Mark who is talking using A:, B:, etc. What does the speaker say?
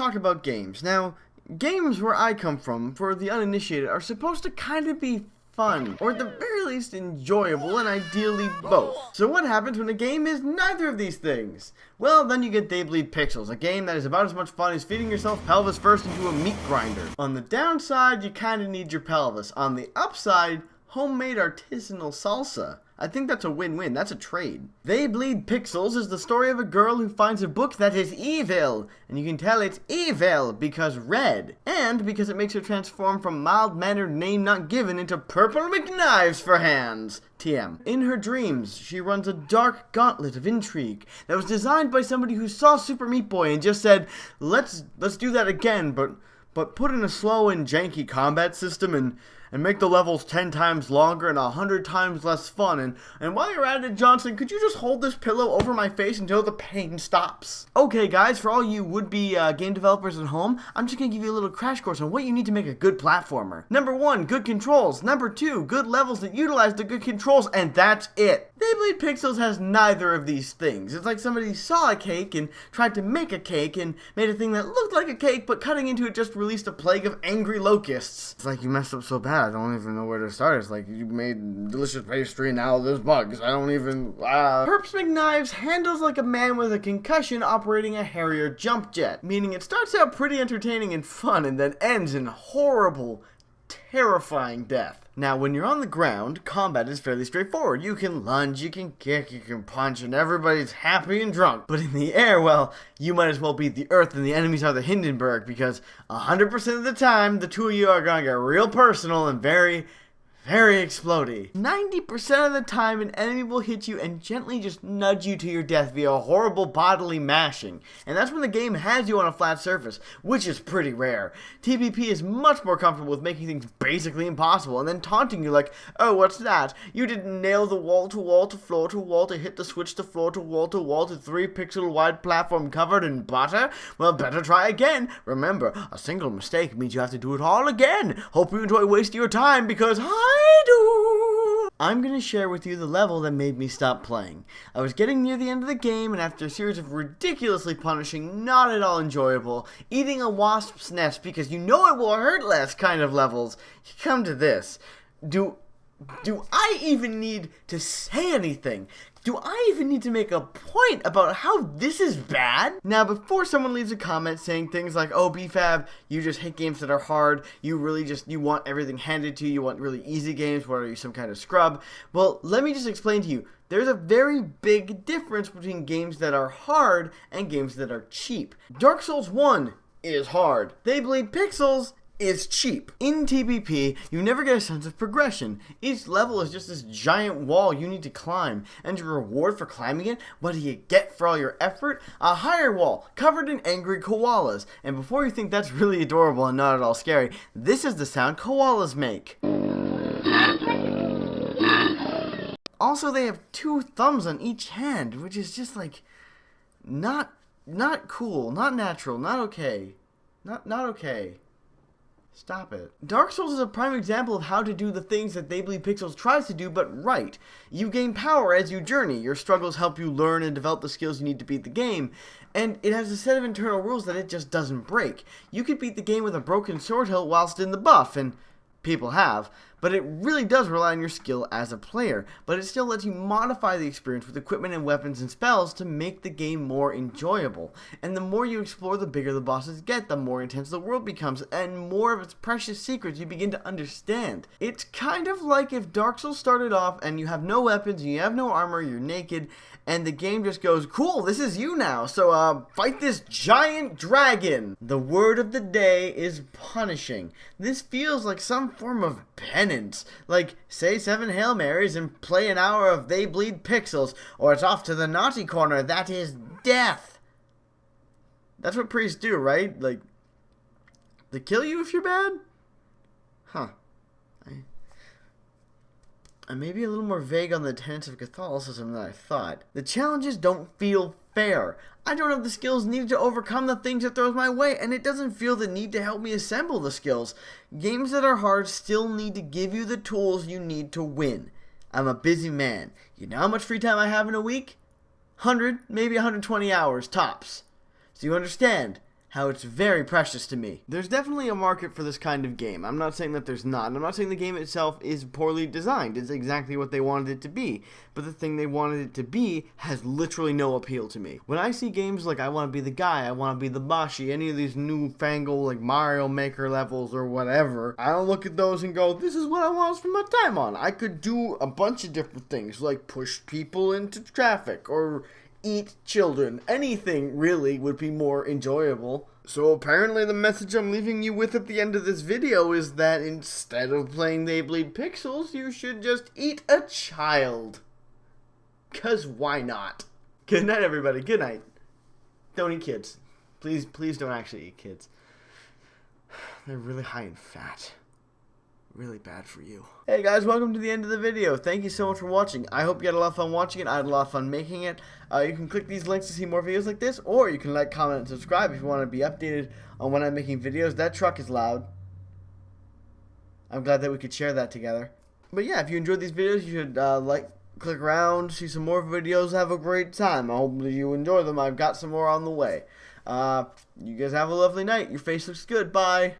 A: talk about games. Now, games where I come from, for the uninitiated, are supposed to kind of be fun, or at the very least enjoyable, and ideally both. So what happens when a game is neither of these things? Well, then you get They Bleed Pixels, a game that is about as much fun as feeding yourself pelvis first into a meat grinder. On the downside, you kinda need your pelvis. On the upside, homemade artisanal salsa. I think that's a win-win. That's a trade. They Bleed Pixels is the story of a girl who finds a book that is evil. And you can tell it's evil because red. And because it makes her transform from mild-mannered name not given into Purple McKnives for hands. TM. In her dreams, she runs a dark gauntlet of intrigue that was designed by somebody who saw Super Meat Boy and just said, let's do that again, but put in a slow and janky combat system and make the levels 10 times longer and 100 times less fun. And while you're at it, Johnson, could you just hold this pillow over my face until the pain stops? Okay, guys, for all you would-be game developers at home, I'm just gonna give you a little crash course on what you need to make a good platformer. Number 1, good controls. Number 2, good levels that utilize the good controls, and that's it. They Bleed Pixels has neither of these things. It's like somebody saw a cake and tried to make a cake and made a thing that looked like a cake, but cutting into it just released a plague of angry locusts. It's like you messed up so bad, I don't even know where to start. It's like you made delicious pastry and now there's bugs. I don't even... Perps McKnives handles like a man with a concussion operating a Harrier jump jet, meaning it starts out pretty entertaining and fun and then ends in horrible, terrifying death. Now, when you're on the ground, combat is fairly straightforward. You can lunge, you can kick, you can punch, and everybody's happy and drunk. But in the air, well, you might as well be the Earth and the enemies are the Hindenburg, because 100% of the time, the two of you are gonna get real personal and very explodey. 90% of the time, an enemy will hit you and gently just nudge you to your death via horrible bodily mashing. And that's when the game has you on a flat surface, which is pretty rare. TPP is much more comfortable with making things basically impossible and then taunting you like, oh, what's that? You didn't nail the wall to wall to floor to wall to hit the switch to floor to wall to wall to 3-pixel wide platform covered in butter? Well, better try again. Remember, a single mistake means you have to do it all again. Hope you enjoy wasting your time because I'm going to share with you the level that made me stop playing. I was getting near the end of the game, and after a series of ridiculously punishing, not at all enjoyable, eating a wasp's nest because you know it will hurt less kind of levels, you come to this. Do I even need to say anything? Do I even need to make a point about how this is bad? Now, before someone leaves a comment saying things like, oh, BFAB, you just hate games that are hard, you want everything handed to you, you want really easy games, what are you, some kind of scrub? Well, let me just explain to you, there's a very big difference between games that are hard and games that are cheap. Dark Souls 1 is hard. They Bleed Pixels is cheap. In TPP, you never get a sense of progression. Each level is just this giant wall you need to climb, and your reward for climbing it, what do you get for all your effort? A higher wall, covered in angry koalas. And before you think that's really adorable and not at all scary, this is the sound koalas make. Also, they have 2 thumbs on each hand, which is just like, not cool, not natural, not okay. Not okay. Stop it. Dark Souls is a prime example of how to do the things that They Bleed Pixels tries to do, but right. You gain power as you journey. Your struggles help you learn and develop the skills you need to beat the game. And it has a set of internal rules that it just doesn't break. You could beat the game with a broken sword hilt whilst in the buff, and people have, but it really does rely on your skill as a player, but it still lets you modify the experience with equipment and weapons and spells to make the game more enjoyable. And the more you explore, the bigger the bosses get, the more intense the world becomes, and more of its precious secrets you begin to understand. It's kind of like if Dark Souls started off and you have no weapons, you have no armor, you're naked, and the game just goes, cool, this is you now, so fight this giant dragon. The word of the day is punishing. This feels like some form of penance, like say 7 Hail Marys and play an hour of They Bleed Pixels, or it's off to the naughty corner, that is death. That's what priests do, right? Like, they kill you if you're bad? Huh. I may be a little more vague on the tenets of Catholicism than I thought. The challenges don't feel fair. I don't have the skills needed to overcome the things it throws my way, and it doesn't feel the need to help me assemble the skills. Games that are hard still need to give you the tools you need to win. I'm a busy man. You know how much free time I have in a week? 100, maybe 120 hours, tops. So you understand how it's very precious to me. There's definitely a market for this kind of game. I'm not saying that there's not. I'm not saying the game itself is poorly designed. It's exactly what they wanted it to be. But the thing they wanted it to be has literally no appeal to me. When I see games like I Want to Be the Guy, I Want to Be the Boshi, any of these newfangled like Mario Maker levels or whatever, I don't look at those and go, this is what I want to spend my time on. I could do a bunch of different things, like push people into traffic or eat children. Anything really would be more enjoyable. So apparently the message I'm leaving you with at the end of this video is that instead of playing Beyblade Pixels, you should just eat a child. 'Cause why not? Good night, everybody. Good night. Don't eat kids. Please don't actually eat kids. They're really high in fat. Really bad for you. Hey guys, welcome to the end of the video. Thank you so much for watching. I hope you had a lot of fun watching it. I had a lot of fun making it. You can click these links to see more videos like this, or you can like, comment, and subscribe if you want to be updated on when I'm making videos. That truck is loud. I'm glad that we could share that together. But yeah, if you enjoyed these videos, you should click around, see some more videos, have a great time. I hope that you enjoy them. I've got some more on the way. You guys have a lovely night. Your face looks good. Bye.